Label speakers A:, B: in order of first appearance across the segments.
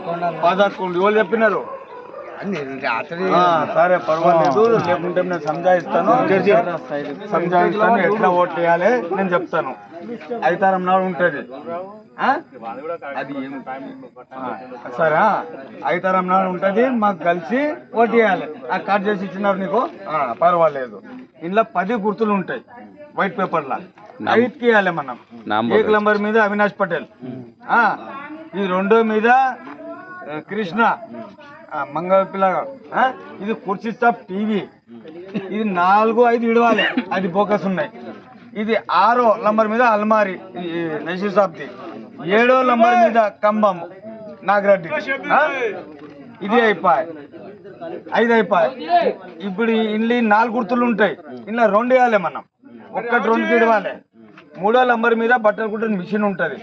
A: 11 ఎవరు చెప్పినారు? సరే పర్వాలేదు, లేకుంటే నేను సంజాయిస్తాను ఎట్లా ఓట్ వేయాలి నేను చెప్తాను. ఐతారం నాడు ఉంటుంది అది సరే, ఐతారం నాడు ఉంటుంది, మాకు కలిసి ఓట్ వేయాలి. ఆ కార్డు చేసి ఇచ్చినారు నీకు, పర్వాలేదు. ఇంట్లో 10 గుర్తులు ఉంటాయి వైట్ పేపర్లా, 5కి వేయాలి మనం. 1 నంబర్ మీద అవినాష్ పటేల్, ఇది 2 మీద కృష్ణ మంగళ పిల్లగా, ఇది కుర్చీ స్టాప్ టీవీ, ఇది 4, 5 విడవాలి, అది ఫోకస్ ఉన్నాయి. ఇది 6వ నంబర్ మీద అల్మారి నషీర్ సాబ్ది, 7వ నంబర్ మీద కంబం నాగరెడ్డి, ఇది అయిపోయి 5 అయిపోయి. ఇప్పుడు ఇంట్లో 4 గుర్తులు ఉంటాయి, ఇలా 2 వేయాలి మనం, 1, 2 ఇడవాలి. 3వ నంబర్ మీద బట్టలు కుట్టిన మిషన్ ఉంటుంది,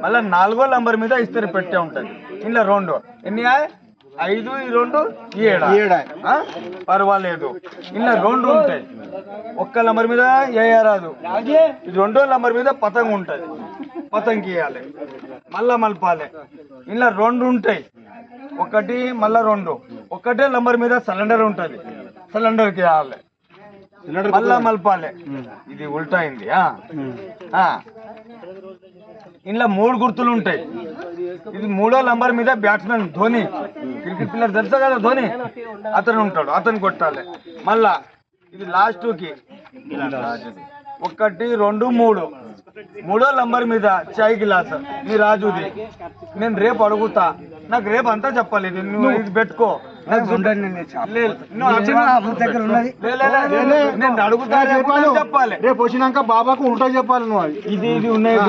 A: మళ్ళీ 4వ నంబర్ మీద ఇస్త్రీ పెట్టే ఉంటుంది. ఇలా 2 ఎన్ని 5, 2, 7 పర్వాలేదు. ఇలా 2 ఉంటాయి, 1 నంబర్ మీద వేయరాదు. ఇది 2వ నంబర్ మీద పతంగ్ ఉంటుంది, పతంగి వేయాలి, మళ్ళా మలపాలి. ఇలా 2 ఉంటాయి, 1 మళ్ళా 2. 1వ నంబర్ మీద సిలిండర్ ఉంటుంది, సిలిండర్కి వేయాలి, మళ్ళా మలపాలి. ఇది ఉల్టా అయింది. ఇలా 3 గుర్తులు ఉంటాయి. ఇది 3వ నంబర్ మీద బ్యాట్స్మెన్ ధోని, క్రికెట్ ప్లేయర్ తెలుసా కదా ధోని, అతను ఉంటాడు, అతను కొట్టాలి. మళ్ళా ఇది లాస్ట్కి 1, 2, 3. 3వ నంబర్ మీద చాయ్ గిలాస్ నీ రాజుది. నేను రేపు అడుగుతా, నాకు రేపు అంతా చెప్పాలి. నువ్వు ఇది పెట్టుకో, నేను అడుగుతా చెప్పాలి.
B: రేపు వచ్చినాక బాబాకు ఉంటా చెప్పాలి నువ్వు.
A: ఇది ఉన్నాయి.